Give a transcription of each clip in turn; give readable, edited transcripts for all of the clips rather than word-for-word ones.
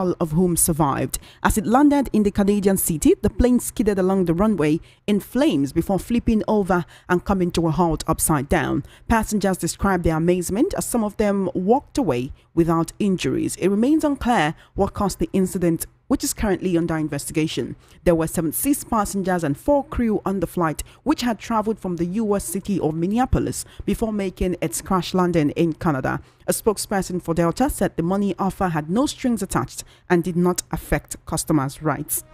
all of whom survived. As it landed in the Canadian city, the plane skidded along the runway in flames before flipping over and coming to a halt upside down. Passengers described their amazement as some of them walked away without injuries. It remains unclear what caused the incident, which is currently under investigation. There were 76 passengers and 4 crew on the flight, which had traveled from the U.S. city of Minneapolis before making its crash landing in Canada. A spokesperson for Delta said the money offer had no strings attached and did not affect customers' rights.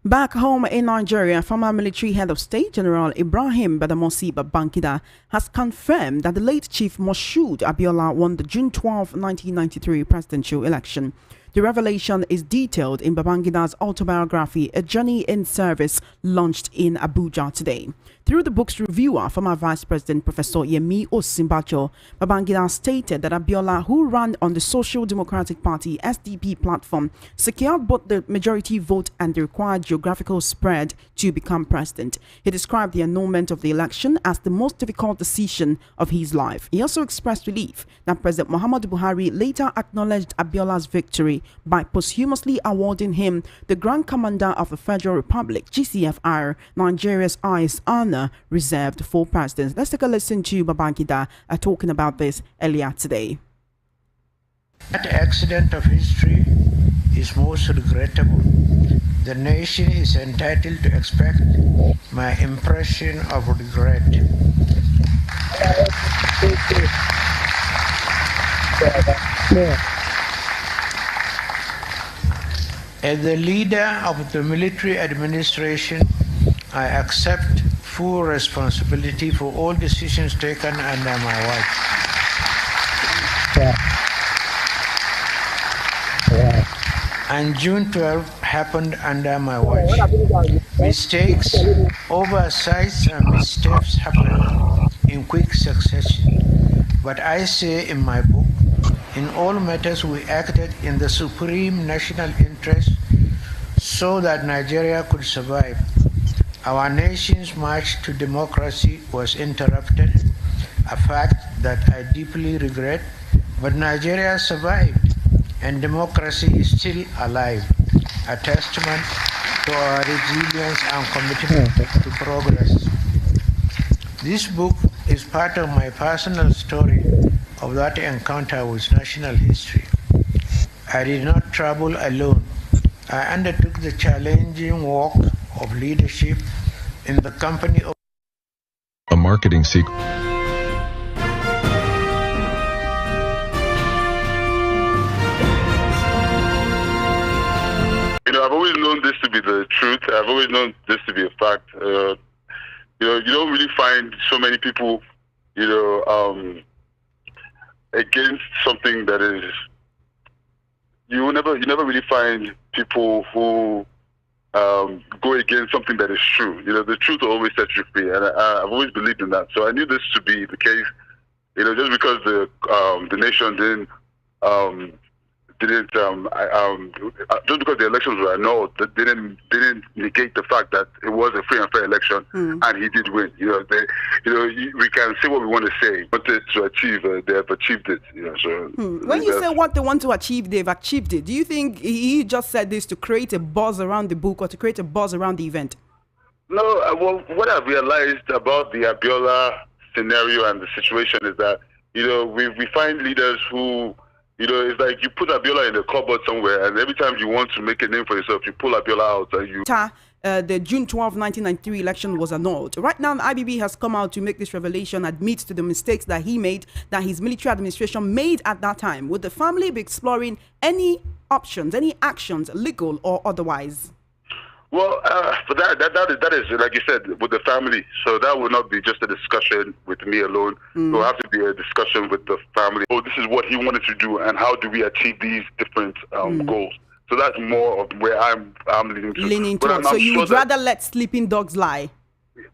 Back home in Nigeria, former military head of state General Ibrahim Badamasi Babangida has confirmed that the late Chief Moshood Abiola won the June 12, 1993 presidential election. The revelation is detailed in Babangida's autobiography, A Journey in Service, launched in Abuja today. Through the book's reviewer, former Vice President Professor Yemi Osinbajo, Babangida stated that Abiola, who ran on the Social Democratic Party SDP platform, secured both the majority vote and the required geographical spread to become president. He described the annulment of the election as the most difficult decision of his life. He also expressed relief that President Muhammadu Buhari later acknowledged Abiola's victory by posthumously awarding him the Grand Commander of the Federal Republic, GCFR, Nigeria's highest honor reserved for presidents. Let's take a listen to Babangida talking about this earlier today. That accident of history is most regrettable. The nation is entitled to expect my impression of regret. As the leader of the military administration, I accept full responsibility for all decisions taken under my watch. And June 12 happened under my watch. Mistakes, oversights, and missteps happen in quick succession. But I say in my book, in all matters we acted in the supreme national interest so that Nigeria could survive. Our nation's march to democracy was interrupted, a fact that I deeply regret, but Nigeria survived and democracy is still alive, a testament to our resilience and commitment to progress. This book is part of my personal story of that encounter with national history. I did not travel alone. I undertook the challenging work of leadership in the company of a marketing secret. I've always known this to be the truth. I've always known this to be a fact. You don't really find so many people, against something that is. You never really find people who go against something that is true. The truth will always set you free, and I've always believed in that. So I knew this to be the case. Just because the nation didn't just because the elections were annulled, that didn't negate the fact that it was a free and fair election, and he did win. We can say what we want to say, but to achieve, they have achieved it. So when you say what they want to achieve, they've achieved it. Do you think he just said this to create a buzz around the book or to create a buzz around the event? No. Well, what I've realized about the Abiola scenario and the situation is that we find leaders who. It's like you put Abiola in a cupboard somewhere, and every time you want to make a name for yourself, you pull Abiola out and you... The June 12, 1993 election was annulled. Right now, the IBB has come out to make this revelation, admits to the mistakes that he made, that his military administration made at that time. Would the family be exploring any options, any actions, legal or otherwise? Well, for that is, like you said, with the family. So that will not be just a discussion with me alone. It will have to be a discussion with the family. Oh, this is what he wanted to do, and how do we achieve these different goals? So that's more of where I'm leaning to. So you would rather let sleeping dogs lie?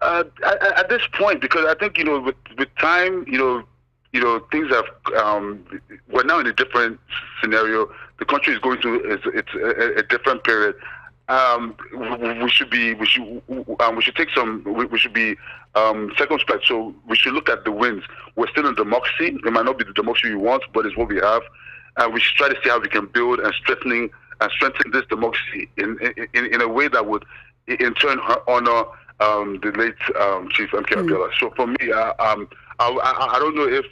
At this point, because I think with time, things have. We're now in a different scenario. The country is going through a different period. we should be circumspect. So we should look at the wins. We're still in democracy. It might not be the democracy we want, but it's what we have, and we should try to see how we can build and strengthen this democracy in a way that would in turn honor the late Chief MK Abiola. So for me, I don't know if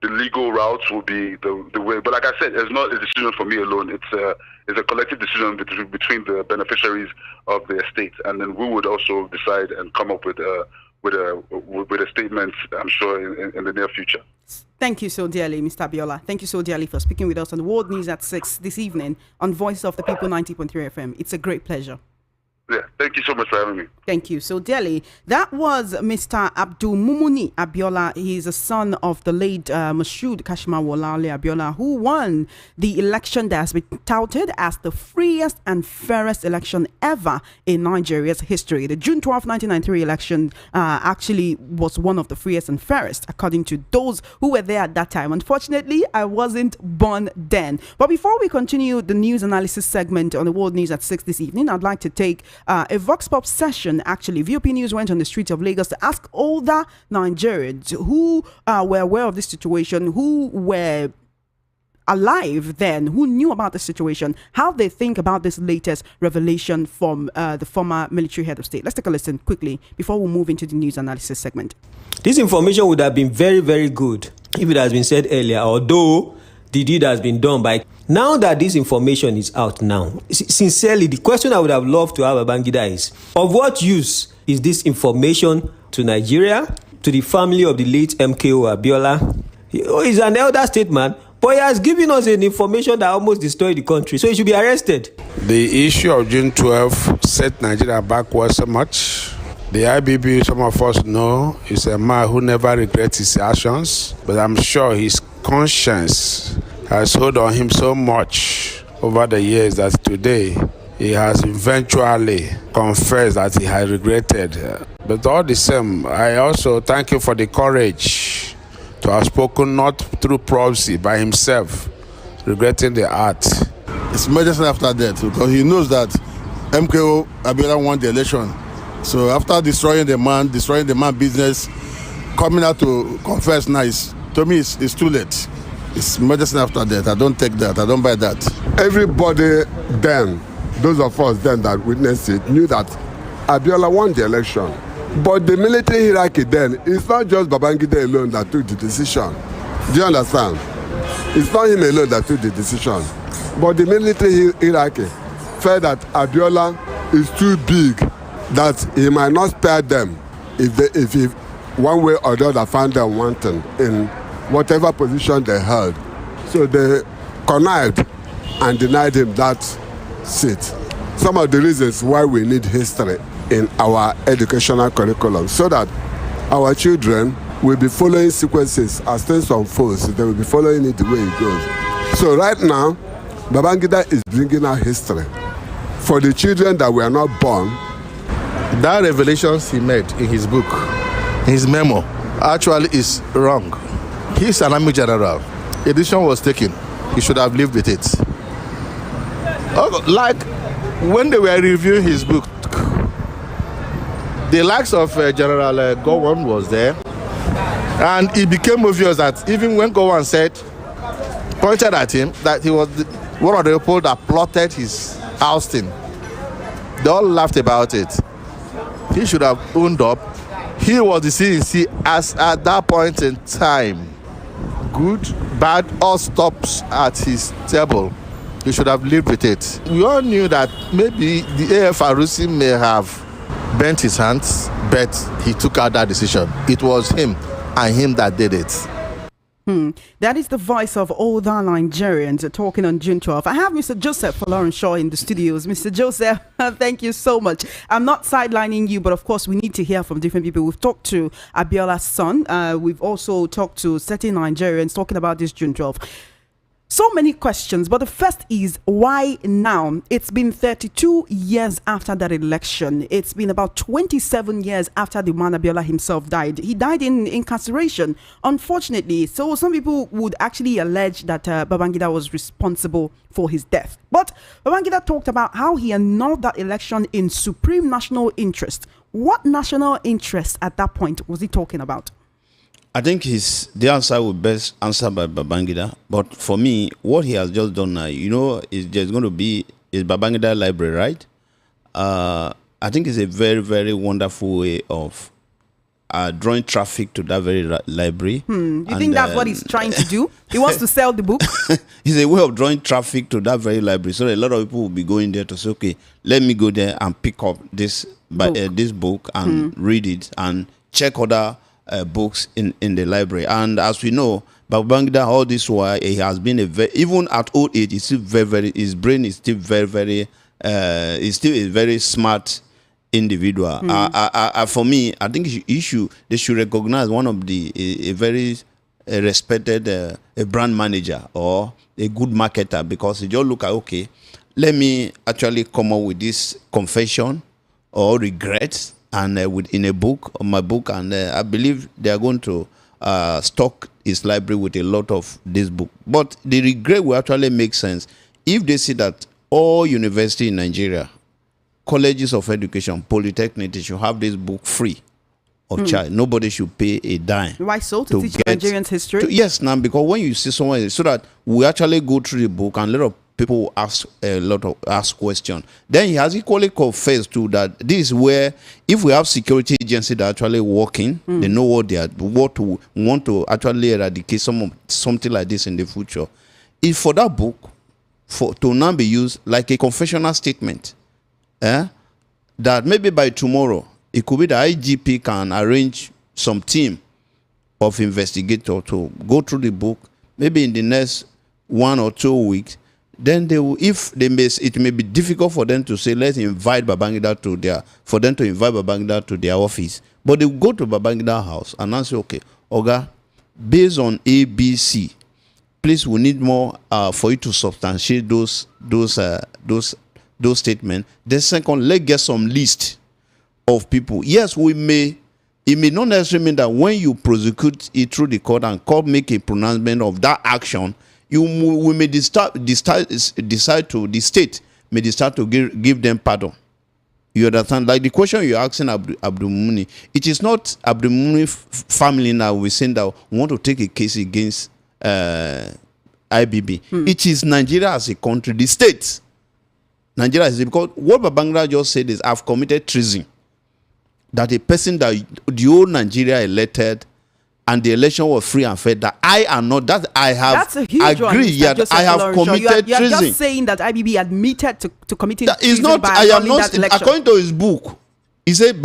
the legal routes will be the way, but like I said, it's not a decision for me alone. It's a collective decision between the beneficiaries of the estate, and then we would also decide and come up with a statement, I'm sure, in the near future. Thank you so dearly, Mr. Abiola. Thank you so dearly for speaking with us on the World News at 6 this evening on Voice of the People 90.3 FM. It's a great pleasure. Yeah, thank you so much for having me. Thank you so dearly. That was Mr. Abdul Mumuni Abiola. He is a son of the late Moshood Kashimawo Abiola, who won the election that has been touted as the freest and fairest election ever in Nigeria's history. The June 12, 1993 election actually was one of the freest and fairest, according to those who were there at that time. Unfortunately, I wasn't born then. But before we continue the news analysis segment on the World News at 6 this evening, I'd like to take a Vox Pop session. Actually, VOP News went on the streets of Lagos to ask older Nigerians who were aware of this situation, who were alive then, who knew about the situation, how they think about this latest revelation from the former military head of state. Let's take a listen quickly before we move into the news analysis segment. This information would have been very, very good if it has been said earlier, although the deed has been done by. Now that this information is out now, sincerely, the question I would have loved to have Babangida is, of what use is this information to Nigeria, to the family of the late MKO Abiola? He's an elder statesman, but he has given us an information that almost destroyed the country, so he should be arrested. The issue of June 12 set Nigeria backwards so much. The IBB, some of us know, is a man who never regrets his actions, but I'm sure his conscience has hold on him so much over the years that today he has eventually confessed that he has regretted. But all the same, I also thank you for the courage to have spoken not through prophecy, by himself, regretting the act. It's medicine after death, because he knows that MKO Abiola won the election. So after destroying the man business, coming out to confess now, to me, it's too late. It's medicine after death. I don't take that. I don't buy that. Everybody then, those of us then that witnessed it, knew that Abiola won the election. But the military hierarchy then, it's not just Babangida alone that took the decision. Do you understand? It's not him alone that took the decision. But the military hierarchy felt that Abiola is too big, that he might not spare them if he one way or the other found them wanting in whatever position they held. So they connived and denied him that seat. Some of the reasons why we need history in our educational curriculum, so that our children will be following sequences as things unfold. They will be following it the way it goes. So right now, Babangida is bringing out history for the children that were not born. That revelations he made in his book, in his memo, actually is wrong. He's an army general. A decision was taken. He should have lived with it. Like when they were reviewing his book, the likes of General Gowon was there, and it became obvious that even when Gowon pointed at him, that he was one of the people that plotted his ousting, they all laughed about it. He should have owned up. He was the CNC as at that point in time. Good, bad, all stops at his table. He should have lived with it. We all knew that maybe the AF Arusi may have bent his hands, but he took out that decision. It was him and him that did it. That is the voice of older Nigerians talking on June 12th. I have Mr. Joseph Folorunshaw in the studios. Mr. Joseph, thank you so much. I'm not sidelining you, but of course we need to hear from different people. We've talked to Abiola's son. We've also talked to certain Nigerians talking about this June 12th. So many questions, but the first is why now? It's been 32 years after that election. It's been about 27 years after the man Abiola himself died. He died in incarceration, unfortunately. So some people would actually allege that Babangida was responsible for his death. But Babangida talked about how he annulled that election in supreme national interest. What national interest at that point was he talking about? I think the answer would best answered by Babangida. But for me, what he has just done now, is just going to be is Babangida library, right? I think it's a very, very wonderful way of drawing traffic to that very library. You think that's what he's trying to do? He wants to sell the book? It's a way of drawing traffic to that very library. So a lot of people will be going there to say, okay, let me go there and pick up this book and read it and check other books in the library. And as we know, Babangida, all this while, he has been even at old age, he's still his brain is still he's still a very smart individual. For me, I think they should recognize one of a very respected a brand manager or a good marketer, because he just look at, okay, let me actually come up with this confession or regrets and in a book, on my book, and I believe they are going to stock his library with a lot of this book. But the regret will actually make sense if they see that all university in Nigeria, colleges of education, polytechnic, they should have this book free of charge. Nobody should pay a dime. Why so? To teach Nigerians history? Yes, now, because when you see someone, so that we actually go through the book and a lot of people ask questions. Then he has equally confessed to that this is where, if we have security agencies that are actually working, they know what to want to actually eradicate something like this in the future. If for that book, to now be used like a confessional statement, that maybe by tomorrow, it could be the IGP can arrange some team of investigators to go through the book, maybe in the next 1 or 2 weeks. Then they will, it may be difficult for them to say, let's invite Babangida to their office. But they will go to Babangida house and answer, okay, Oga, based on ABC, please, we need more for you to substantiate those statements. The second, let's get some list of people. Yes, it may not necessarily mean that when you prosecute it through the court and court make a pronouncement of that action, the state may decide to give them pardon. You understand? Like the question you're asking Abdul Muni, it is not Abdul Muni family now we're saying that we want to take a case against IBB. It is Nigeria as a country, the state. Nigeria is, because what Babangida just said is, I've committed treason. That a person that the whole Nigeria elected and the election was free and fair, that I am not, that I have agreed, yet I have committed treason. You're just saying that IBB admitted to committing treason not, by I am not, that election. According to his book, he said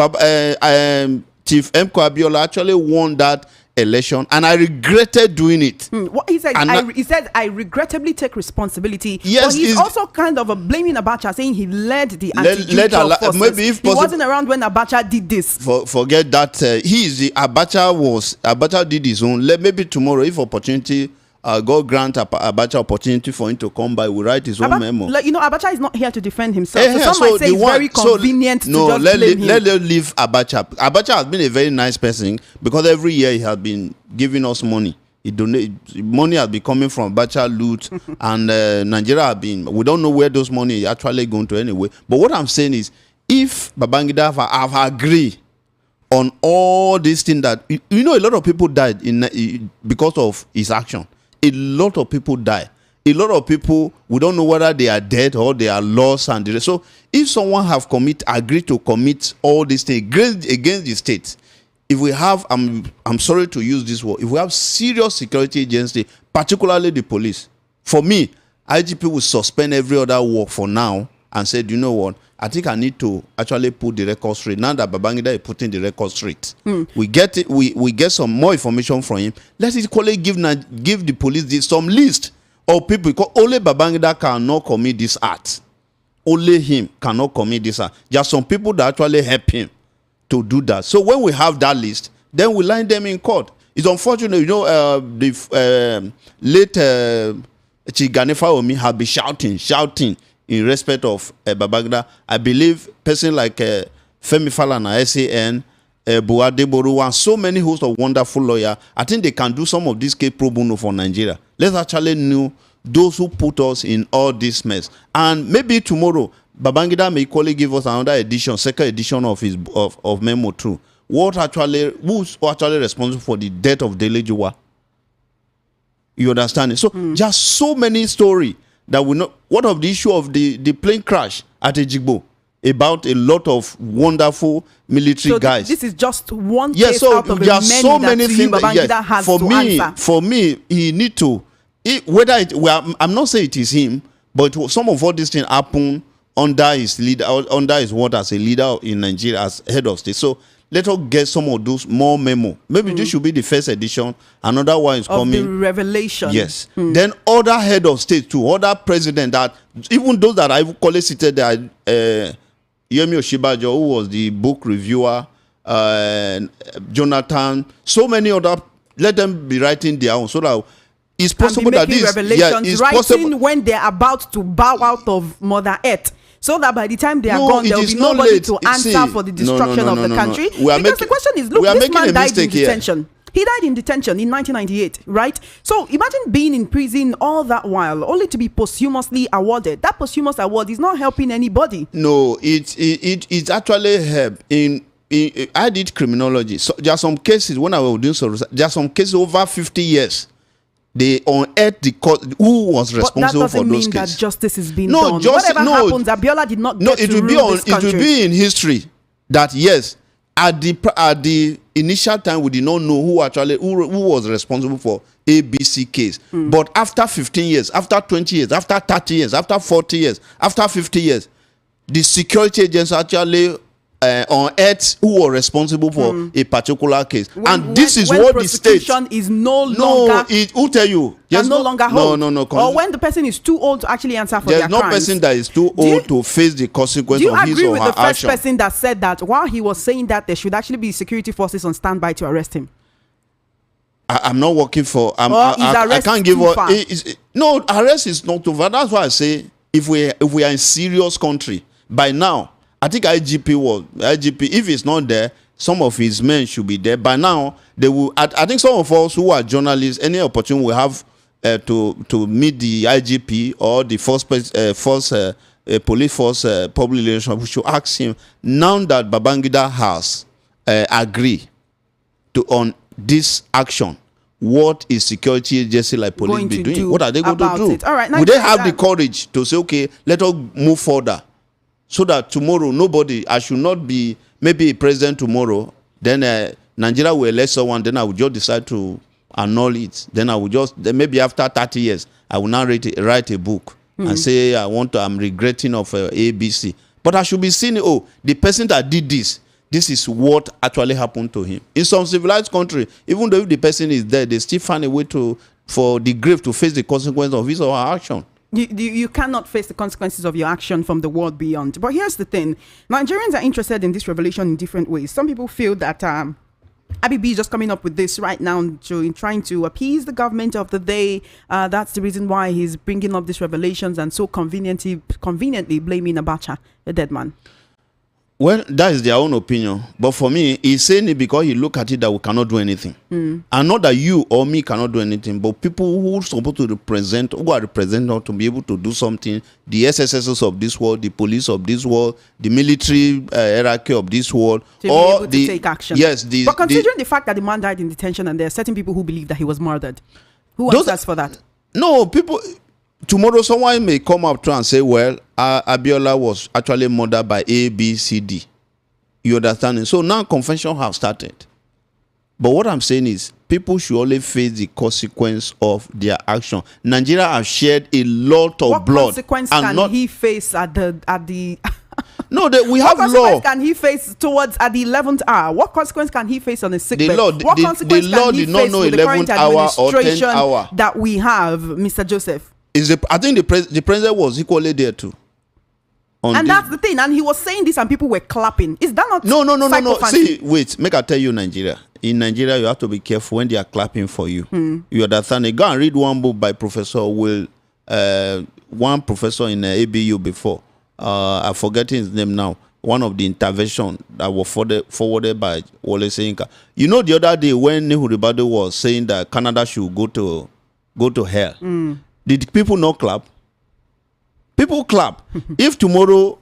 Chief Abiola actually won that election, and I regretted doing it. What he said, he said, I regrettably take responsibility. Yes, but he's also kind of blaming Abacha, saying he led the anti-Jew forces. Maybe if he wasn't around when Abacha did this. Forget that. Abacha did his own. Maybe tomorrow, if opportunity, God grant Abacha opportunity for him to come by, we write his own memo. Abacha is not here to defend himself. So some might say it's very convenient to just blame him. Let's leave Abacha. Abacha has been a very nice person, because every year he has been giving us money. Money has been coming from Abacha loot, and Nigeria has been. We don't know where those money is actually going to anyway. But what I'm saying is, if Babangida have agreed on all these things, that a lot of people died because of his action. A lot of people die. A lot of people, we don't know whether they are dead or they are lost. And so if someone have agreed to commit all these things against the state, if we have, I'm sorry to use this word, if we have serious security agency, particularly the police, for me, IGP will suspend every other work for now and said, you know what, I think I need to actually put the record straight. Now that Babangida is putting the record straight, we get it. We get some more information from him. Let's equally give the police some list of people, because only Babangida cannot commit this act. Only him cannot commit this act. There are some people that actually help him to do that. So when we have that list, then we line them in court. It's unfortunate, the late Chiganefa Omi have been shouting in respect of Babangida. I believe person like Femi Falana, SAN, Buade Boru, and so many hosts of wonderful lawyers, I think they can do some of this case pro bono for Nigeria. Let's actually know those who put us in all this mess. And maybe tomorrow, Babangida may equally give us another edition, second edition of his of Memo 2. Who's actually responsible for the death of Dele Juwa? You understand it? So just so many stories that we know. What of the issue of the plane crash at Ejigbo? About a lot of wonderful military guys. This is just one case out of many so many things Babangida has for to me, answer. For me, he need to. I'm not saying it is him, but some of all these things happen under his leader, under his word as a leader in Nigeria, as head of state. So let us get some of those more memo. Maybe this should be the first edition. Another one is coming. The revelation. Yes. Then other head of state too, other president that even those that I call it cited that. Yemi Oshibajo, who was the book reviewer, Jonathan, so many other, let them be writing their own so that it's possible that this revelations, writing when they're about to bow out of Mother Earth, so that by the time they are gone, there will be nobody to answer for the destruction of the country. Because the question is, look, this man died in detention. He died in detention in 1998, right? So imagine being in prison all that while, only to be posthumously awarded. That posthumous award is not helping anybody. No, it actually helped. I did criminology. So there are some cases when I was doing so. There are some cases over 50 years. They unearthed the who was responsible for those cases. But that doesn't mean that justice is being done. Whatever happens, Abiola did not get to rule this country. It will be in history that yes. At the initial time, we did not know who was responsible for ABC case. But after 15 years, after 20 years, after 30 years, after 40 years, after 50 years, the security agents actually unearthed who was responsible for a particular case. This is what the state is no longer. Who tell you? Can no longer hold. No. Or when the person is too old to actually answer for their crimes. There's no person that is too old to face the consequence of his or her action. Do you agree with the first person that said that while he was saying that there should actually be security forces on standby to arrest him? I'm not working for. I can't give. No, arrest is not too far. That's why I say if we are in serious country by now. I think IGP, if it's not there, some of his men should be there. By now, they will. I think some of us who are journalists, any opportunity we have to meet the IGP or the police force public relations, we should ask him, now that Babangida has agreed on this action, what is security agency like police be doing? What are they going to do? All right, will they have the courage to say, okay, let us move further? So that tomorrow, I should not be maybe a president tomorrow. Then Nigeria will elect someone. Then I will just decide to annul it. Then I will then maybe after 30 years, I will now write a book and say I'm regretting of ABC. But I should be seeing, the person that did this is what actually happened to him. In some civilized country, even though if the person is dead, they still find a way for the grave to face the consequence of his or her action. You cannot face the consequences of your action from the world beyond. But here's the thing. Nigerians are interested in this revelation in different ways. Some people feel that Abibi is just coming up with this right now in trying to appease the government of the day. That's the reason why he's bringing up these revelations and so conveniently blaming Abacha, the dead man. Well, that is their own opinion. But for me, he's saying it because he look at it that we cannot do anything. And not that you or me cannot do anything, but people who are supposed to represent, who are represented to be able to do something, the SSSs of this world, the police of this world, the military hierarchy of this world, to or be able to take action. Yes. But considering the fact that the man died in detention and there are certain people who believe that he was murdered, who answers for that? No, people... Tomorrow, someone may come up to and say, well, Abiola was actually murdered by A, B, C, D. You understand? So now convention have started. But what I'm saying is, people should only face the consequence of their action. Nigeria have shed a lot of blood. What consequence can he face at the No, we have law. What consequence can he face towards at the 11th hour? What consequence can he face on his sick bed? What consequence can he face with the current administration that we have, Mr. Joseph? I think the president was equally there too. And that's the thing. And he was saying this and people were clapping. Is that not No. See, wait. Make I tell you, Nigeria. In Nigeria, you have to be careful when they are clapping for you. You understand? Go and read one book by Professor Will one professor in ABU before. I'm forgetting his name now. One of the intervention that was forwarded by Wole Soyinka. You know, the other day when Nehu Ribadu was saying that Canada should go to hell, did people not clap? People clap. If tomorrow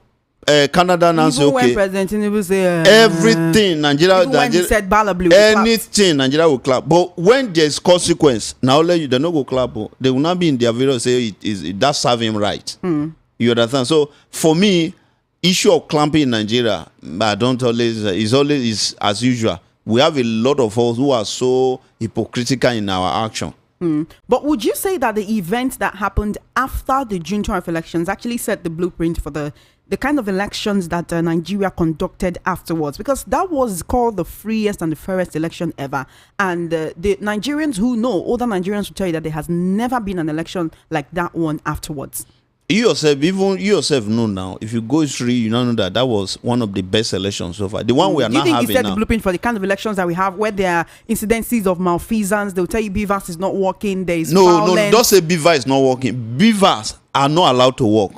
Canada now say okay, when President Tinubu say everything Nigeria, when he said Bala Blue, anything Nigeria will clap. But when there's consequence, now they don't go clap. They will not be in their video say it does serve him right. You understand? So for me, issue of clamping in Nigeria, I don't always is as usual. We have a lot of us who are so hypocritical in our action. But would you say that the event that happened after the June 12 elections actually set the blueprint for the kind of elections that Nigeria conducted afterwards? Because that was called the freest and the fairest election ever. And the Nigerians who know, older Nigerians will tell you that there has never been an election like that one afterwards. You yourself know now. If you go history, you know that was one of the best elections so far. The one we are not having now. Do you think it set the blueprint for the kind of elections that we have, where there are incidences of malfeasance? They'll tell you BVAS is not working. There is violence. No, don't say BVAS is not working. BVAS are not allowed to work.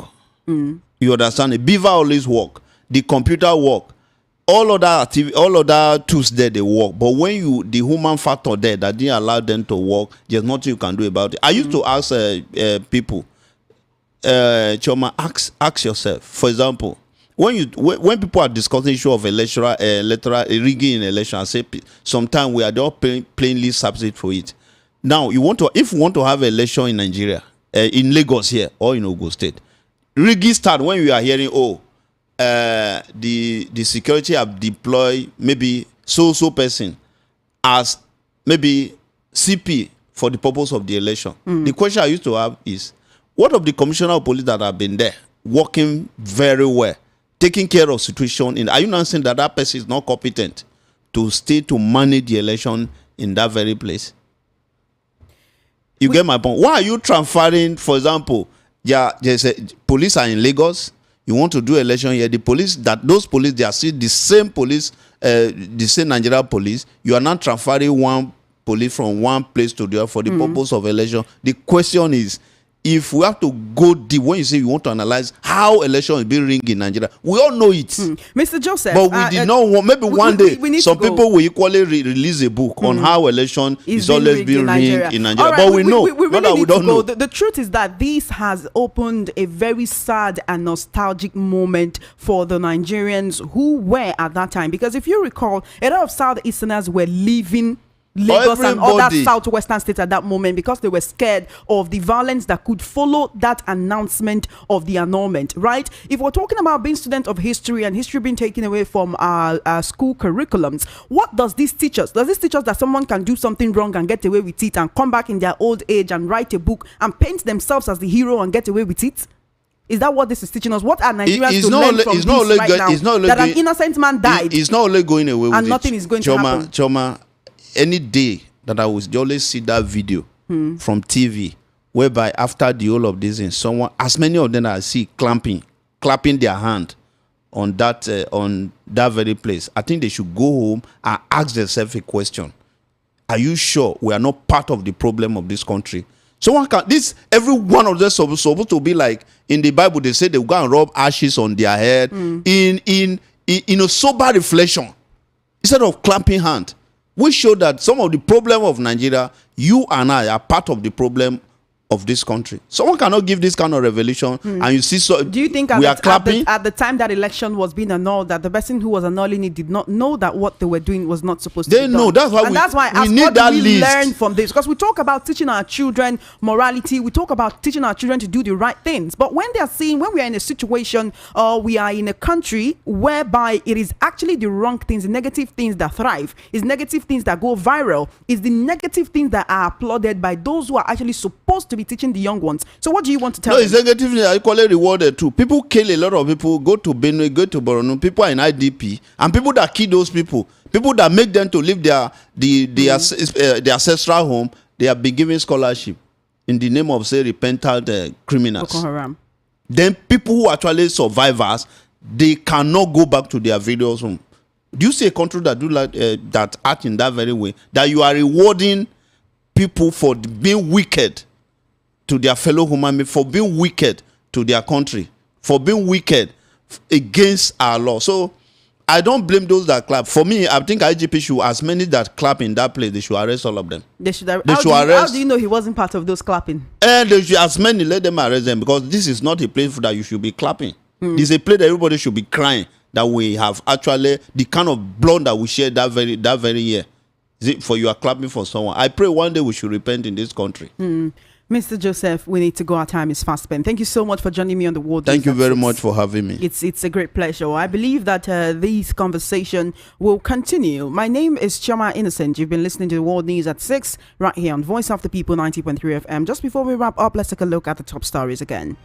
You understand? The BVAS always work. The computer work. All other tools there, they work. But when the human factor there that didn't allow them to work, there's nothing you can do about it. I used to ask people. Choma, ask yourself. For example, when people are discussing issue of electoral rigging in election, I say sometimes we are all plainly substitute for it. Now, if you want to have election in Nigeria, in Lagos here or in Ogun State, rigging start when we are hearing the security have deployed maybe so person as maybe CP for the purpose of the election. The question I used to have is, what of the commissioner of police that have been there, working very well, taking care of situation? Are you not saying that person is not competent to stay to manage the election in that very place? You get my point? Why are you transferring, for example, police are in Lagos, you want to do election here, those police, they are still the same police, the same Nigeria police. You are not transferring one police from one place to the other for the purpose of election. The question is, if we have to go deep, when you say you want to analyze how election is being rigged in Nigeria, we all know it. Mr. Joseph. But we did not want, maybe one day, some people will equally release a book on how election is always being rigged in Nigeria. Right, but we know, we not that we don't know. The truth is that this has opened a very sad and nostalgic moment for the Nigerians who were at that time. Because if you recall, a lot of Southeasterners were leaving Lagos and other southwestern states at that moment because they were scared of the violence that could follow that announcement of the annulment, right? If we're talking about being student of history and history being taken away from our school curriculums, what does this teach us? Does this teach us that someone can do something wrong and get away with it and come back in their old age and write a book and paint themselves as the hero and get away with it? Is that what this is teaching us? What are Nigerians to learn from this right now? That an innocent man died. It's not only going away with it. And nothing is going to happen. Choma, any day that I would always see that video from TV, whereby after the whole of this, someone, as many of them I see clapping their hand on that very place, I think they should go home and ask themselves a question: are you sure we are not part of the problem of this country? Someone can every one of them supposed to be like in the Bible. They say they will go and rub ashes on their head in a sober reflection instead of clapping hand. We show that some of the problem of Nigeria, you and I are part of the problem of this country. Someone cannot give this kind of revelation, and you see. So do you think at the time that election was being annulled, that the person who was annulling it did not know that what they were doing was not supposed to be done? They know. That's why we need that list. We learn from this, because we talk about teaching our children morality. We talk about teaching our children to do the right things. But when they are seeing, when we are in a situation, we are in a country whereby it is actually the wrong things, the negative things that thrive, is negative things that go viral, is the negative things that are applauded by those who are actually supposed to be teaching the young ones. So what do you want to tell them? No, it's negatively equally rewarded too. People kill a lot of people, go to Benue, go to Borno, people are in IDP, and people that kill those people that make them to leave their ancestral home, they have been given scholarship in the name of, say, repentant criminals. Boko Haram. Then people who actually survivors, they cannot go back to their various home. Do you see a country that do like that act in that very way? That you are rewarding people for being wicked. to their fellow human beings, for being wicked to their country, for being wicked against our law. So I don't blame those that clap. For me, I think IGP should, as many that clap in that place, they should arrest all of them. They should arrest. How do you know he wasn't part of those clapping? And they should, as many, let them arrest them, because this is not a place that you should be clapping. This is a place that everybody should be crying that we have actually the kind of blood that we share that very year. Is it for you are clapping for someone? I pray one day we should repent in this country. Mr. Joseph, we need to go. Our time is fast spent. Thank you so much for joining me on the World. Thank you very much for having me. It's a great pleasure. I believe that this conversation will continue. My name is Chama Innocent. You've been listening to the World News at 6 right here on Voice of the People 90.3 FM. Just before we wrap up, let's take a look at the top stories again.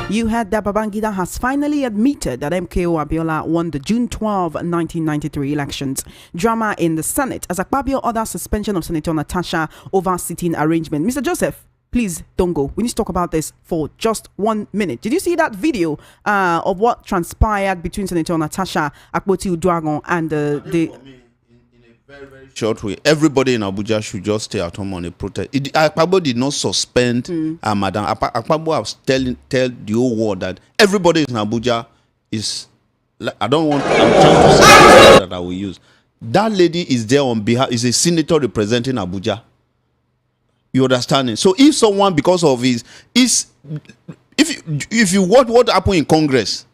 You heard that Babangida has finally admitted that MKO Abiola won the June 12, 1993 elections. Drama in the Senate as Akpabio orders suspension of Senator Natasha over sitting arrangement. Mr. Joseph, please don't go. We need to talk about this for just 1 minute. Did you see that video of what transpired between Senator Natasha Akpoti-Uduaghan and the... Very, very short way. Everybody in Abuja should just stay at home on a protest. Akpabo did not suspend Madam. Akpabo has tell the whole world that everybody in Abuja is... I'm trying to say that I will use. That lady is there on behalf... is a senator representing Abuja. You understand it? So if someone, because of his... If you what happened in Congress...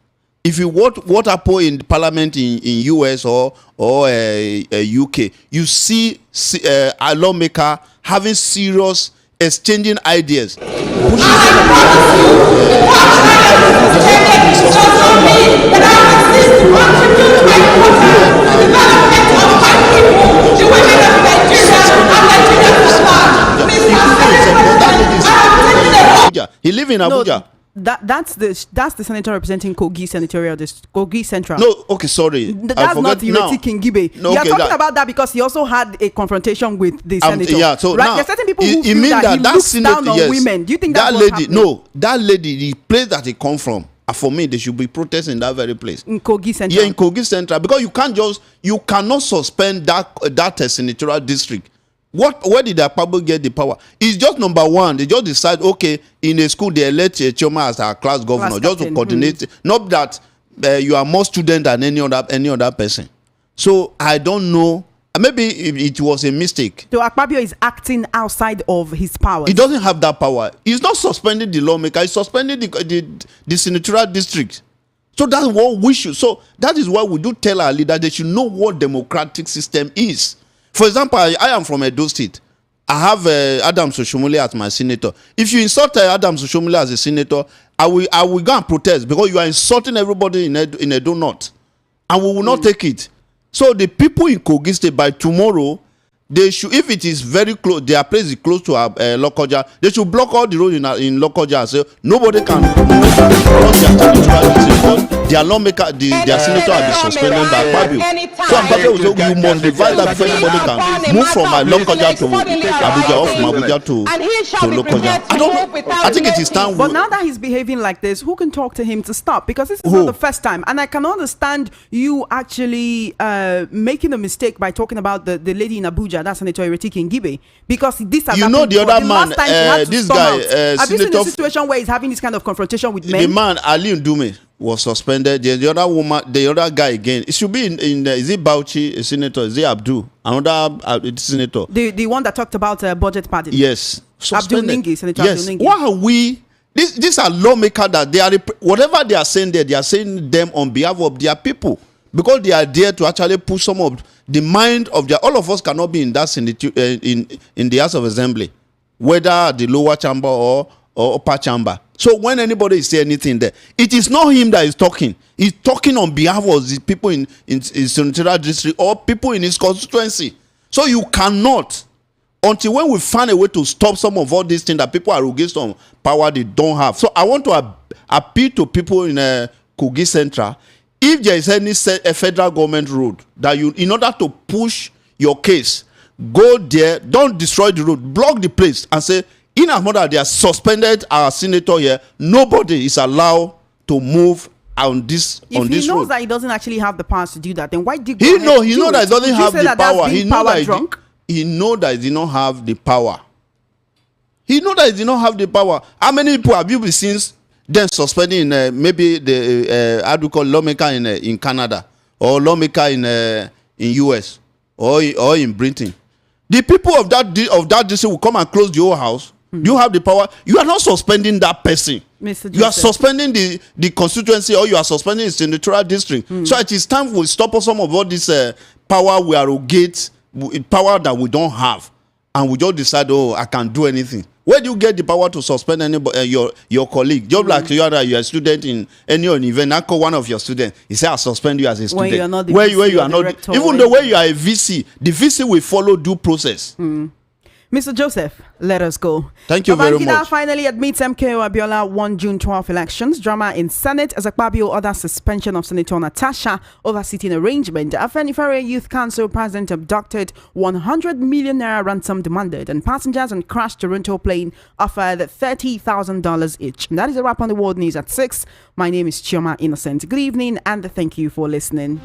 If you what happened in Parliament in US or UK, you see a lawmaker having serious exchanging ideas. He lives in Abuja. No. That's the senator representing Kogi Senatorial District, Kogi Central. No, okay, sorry. That's not Ireti Kingibe. No, You're talking about that because he also had a confrontation with the senator. Yeah, so right? Now, there's certain people who feel that he looks down on women. Do you think that's that lady? No, that lady, the place that he come from. For me, they should be protesting in that very place. In Kogi Central. Yeah, in Kogi Central, because you cannot suspend that senatorial district. Where did Akpabo get the power? It's just number one. They just decide, okay, in a school they elect Chioma as our class governor, just to coordinate. Not that you are more student than any other person. So I don't know. Maybe it was a mistake. So Akpabio is acting outside of his powers. He doesn't have that power. He's not suspending the lawmaker. He's suspending the senatorial district. So that's what we should. So that is why we do tell our leaders they should know what democratic system is. For example, I am from Edo State. I have Adams Oshomole as my senator. If you insult Adams Oshomole as a senator, I will go and protest because you are insulting everybody in Edo North. And we will not take it. So the people in Kogi State, by tomorrow, they should, if it is very close, their place is close to Lokoja, they should block all the road in Lokoja and say nobody can their lawmaker, their senator will be suspended by Akpabio. So Akpabio will say you must divide that before anybody can move from Lokoja to Abuja or from Abuja to Lokoja. I think it is time. But now that he's behaving like this, who can talk to him to stop? Because this is not the first time, and I can understand you actually making a mistake by talking about the lady in Abuja, that's Senator Ireti Kingibe, because this has happened the other before. man, this guy, have you seen a situation where he's having this kind of confrontation with men? The man Ali Ndume was suspended. The other woman, the other guy again. It should be in is it Bauchi, a senator? Is it Abdul, another senator? The one that talked about budget party. Yes, Abdul Ningi, Senator yes. Abdul Ningi. Why are we? These are lawmakers that they are whatever they are saying there, they are saying them on behalf of their people because they are there to actually push some of the mind of their. All of us cannot be in that in the House of Assembly, whether the lower chamber or upper chamber. So when anybody is saying anything there, it is not him that is talking. He's talking on behalf of the people in senatorial district or people in his constituency. So you cannot, until when we find a way to stop some of all these things that people are against on power they don't have. So I want to appeal to people in Kogi Central. If there is any federal government road that you, in order to push your case, go there, don't destroy the road, block the place and say, in as much as they are suspended our senator here, nobody is allowed to move on this road. If he knows that he doesn't actually have the powers to do that, then why did he know he know that he doesn't have the power? He know that he did not have the power. He know that he did not have the power. He know that he did not have the power. How many people have you been since then suspending maybe the how do you call lawmaker in Canada or lawmaker in US or in Britain? The people of that district will come and close the whole house. You have the power. You are not suspending that person. Mr. You are suspending the constituency, or you are suspending the senatorial district. So it is time we stop some of all this power we arrogate, power that we don't have, and we just decide, oh, I can do anything. Where do you get the power to suspend anybody, your colleague? Just like you are a student in any event, I call one of your students. He say, I suspend you as a student. When you are not the where VC you are not, even the way you are a VC, the VC will follow due process. Mr. Joseph, let us go. Thank you very Babangida much. finally admits MKO Abiola won June 12 elections. Drama in Senate as Akpabio orders suspension of Senator Natasha over seating arrangement. Afenifere Youth Council president abducted 100 million naira ransom demanded, and passengers on crashed Toronto plane offered $30,000 each. And that is a wrap on the world news at 6. My name is Chioma Innocent. Good evening and thank you for listening.